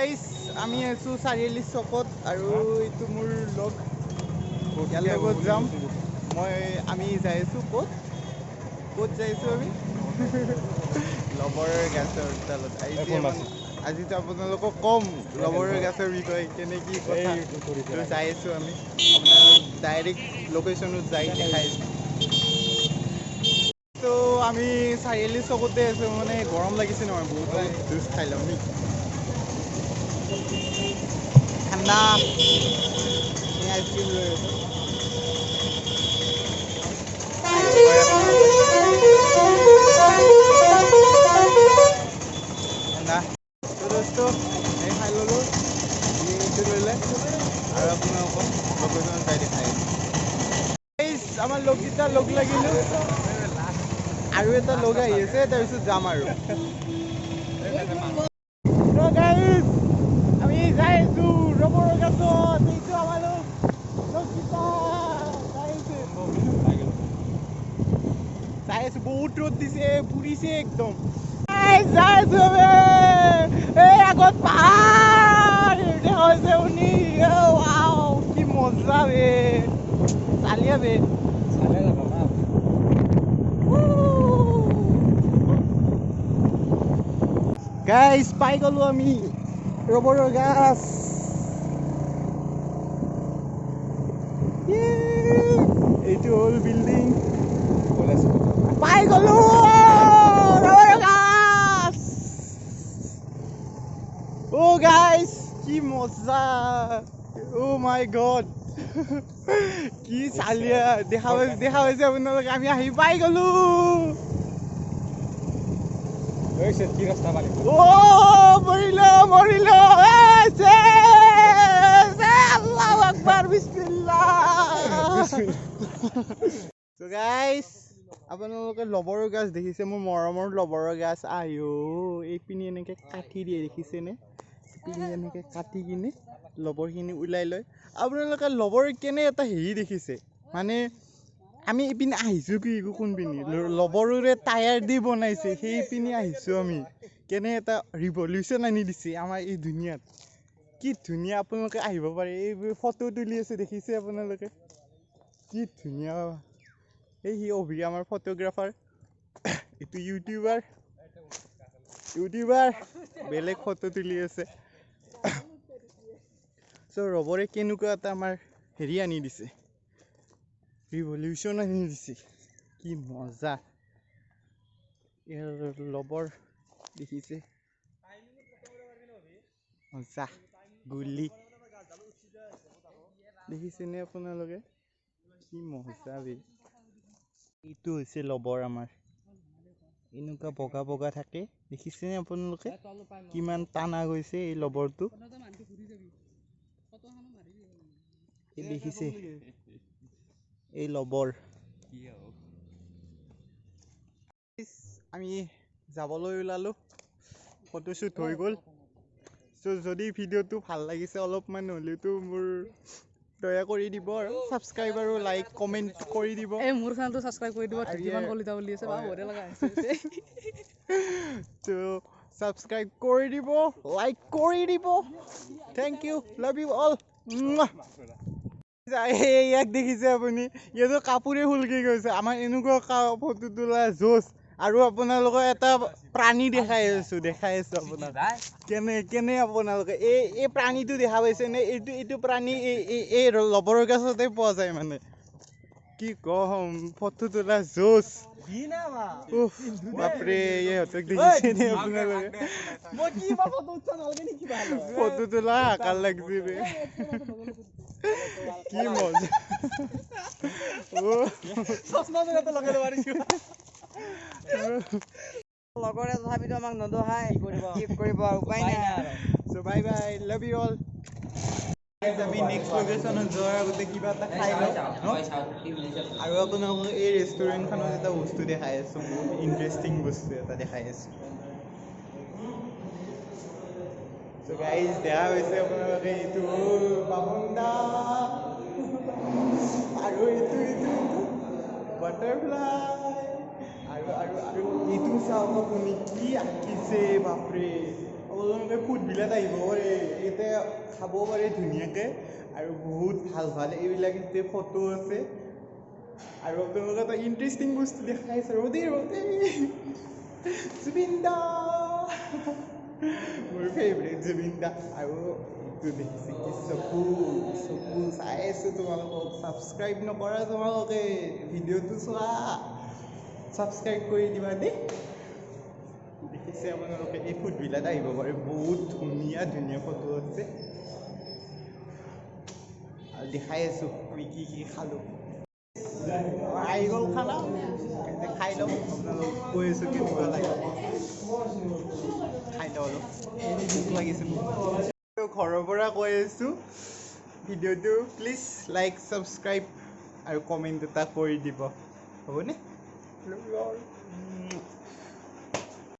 guys আমি আছোঁ চাৰিআলি চকত আৰু এইটো মোৰ লগ ইয়াৰ লগত যাম আমি যাই আছোঁ ক'ত যাই আছোঁ আমি লবৰৰ গাছৰ তলত আজিতো আপোনালোকক ক'ম লবৰৰ গাছৰ বিষয়ে কেনে কি কথা যাই আছোঁ আমি আপোনালোক ডাইৰেক্ট লোকেশ্যনত যাই দেখাই আছোঁ তো আমি চাৰিআলি চকতে আছোঁ মানে গৰম লাগিছে নহয় বহুত জুচ খাই লওঁ আমি ঠাণ্ডা আইচক্ৰীম লৈ আছোঁ ঠাণ্ডা তো দোস্ত এই খাই ল'লোঁ এইটো ল'লে আৰু আপোনালোকক লোকেশ্যন চাই দেখাই আমাৰ লগকেইটা লগ লাগিলোঁ আৰু এটা লগ আহি আছে তাৰপিছত যাম আৰু আমি যাই আছোঁ ৰবৰৰ গাছত এইটো আমাৰ লগকেইটা চাই আছোঁ বহুত ৰ'দ দিছে পুৰিছে একদম যাই আছোঁ এই আগত পাহাৰ দেখা হৈছে শুনি কি মজা বে চালিয়া বে গাইজ পাই গ'লো আমি ৰবৰৰ গাছ এইটো হ'ল বিল্ডিং পাই গ'লো ৰবৰৰ গাছ গাইজ কি মজা মাই গড কি চালিয়া দেখা হৈছে আপোনালোকে আমি আহি পাই গ'লো মৰিলো আল্লাহু আকবাৰ বিসমিল্লাহ So guys আপোনালোকে লবৰৰ গাছ দেখিছে মোৰ মৰমৰ লবৰৰ গাছ এইপিনি এনেকৈ কাটি দিয়ে দেখিছেনে এইপিনি এনেকৈ কাটি কিনে লবৰখিনি ওলাই লয় আপোনালোকে লবৰ কেনে এটা হেৰি দেখিছে মানে আমি এইপিনে আহিছোঁ কি কোনপিনি লবৰৰে টায়াৰ দি বনাইছে সেইপিনি আহিছোঁ আমি কেনে এটা ৰিভলিউশ্যন আনি দিছে আমাৰ এই দুনিয়াত কি ধুনীয়া আপোনালোকে আহিব পাৰে এইবোৰ ফটো তুলি আছে দেখিছে আপোনালোকে কি ধুনীয়া সি আমাৰ ফটোগ্ৰাফাৰ এইটো ইউটিউবাৰ বেলেগ ফটো তুলি আছে চ' ৰবৰে কেনেকুৱা এটা আমাৰ হেৰি আনি দিছে ৰিভলিউশ্যন আনি দিছে কি মজা ইয়াৰ লবৰ দেখিছে মজা গুলি দেখিছেনে আপোনালোকে কি মজা বে এইটো হৈছে লবৰ আমাৰ এনেকুৱা বগা বগা থাকে দেখিছেনে আপোনালোকে কিমান টানা গৈছে এই লবৰটো দেখিছে এই লবৰ আমি যাবলৈ ওলালোঁ ফটোশ্বুট হৈ গ'ল চ' যদি ভিডিঅ'টো ভাল লাগিছে অলপমান হ'লেতো মোৰ দয়া কৰি দিব আৰু ছাবস্ক্ৰাইব আৰু লাইক কমেণ্ট কৰি দিব মোৰ চেনেলটো ছাবস্ক্ৰাইব কৰি দিব দৃতিমান কলিতা বুলি আছে ত' ছাবস্ক্ৰাইব কৰি দিব লাইক কৰি দিব thank you love you all ইয়াক দেখিছে আপুনি ইয়াতো কাপোৰে ফুলকি গৈছে আমাৰ এনেকুৱা ফটো তোলা জোচ আৰু আপোনালোকক এটা প্ৰাণী দেখাই আছো আপোনাক কেনে আপোনালোকে এই প্ৰাণীটো দেখা পাইছেনে এইটো প্ৰাণী এই লবৰৰ গছতে পোৱা যায় মানে কি কম ফটো তোলা জোচ বাপৰে ইহঁতক দেখিছেনে আপোনালোকে ফটো তোলা আকাৰ লাগছে কি মজা লগৰে তথাপিতো আমাক নদহাই কি কৰিব আৰু উপায় নাই so' bye bye love you all আমি নেক্সট লোকেশ্যনত যোৱাৰ আগতে কিবা এটা খাই লওঁ আৰু আপোনালোকক এই ৰেষ্টুৰেণ্টখনত এটা বস্তু দেখাই আছোঁ বহুত ইণ্টাৰেষ্টিং বস্তু এটা দেখাই আছোঁ চ' গাইজ দেখা হৈছে আপোনালোকে এইটো বামন দা আৰু এইটো বাটাৰফ্লাই আৰু এইটো চাওক আপুনি কি আঁকিছে বাপৰে আপোনালোকে ফুডবিলাক আহিব পাৰে ইয়াতে খাব পাৰে ধুনীয়াকৈ আৰু বহুত ভাল ভাল এইবিলাক ইয়াতে ফটো আছে আৰু আপোনালোকে এটা ইণ্টাৰেষ্টিং বস্তু দেখাই আছে ৰ'দেই জুবিন দা মোৰ ফেভৰেট জুবিন দা আৰু এইটো দেখিছে কি চকু চাই আছোঁ তোমালোকক ছাবস্ক্ৰাইব নকৰা তোমালোকে ভিডিঅ'টো চোৱা ছাবস্ক্ৰাইব কৰি দিবা দেই দেখিছে আপোনালোকে এই ফুডবিলাক আহিব পাৰে বহুত ধুনীয়া ধুনীয়া ফটো আছে আৰু দেখাই আছোঁ আমি কি কি খালোঁ আহি গ'ল খানা খাই লওঁ আপোনালোক কৈ আছোঁ কেনেকুৱা লাগে খাই লওঁ অলপ ভোক লাগিছে ঘৰৰ পৰা কৈ আছোঁ ভিডিঅ'টো প্লিজ লাইক ছাবস্ক্ৰাইব আৰু কমেণ্ট এটা কৰি দিব হ'বনে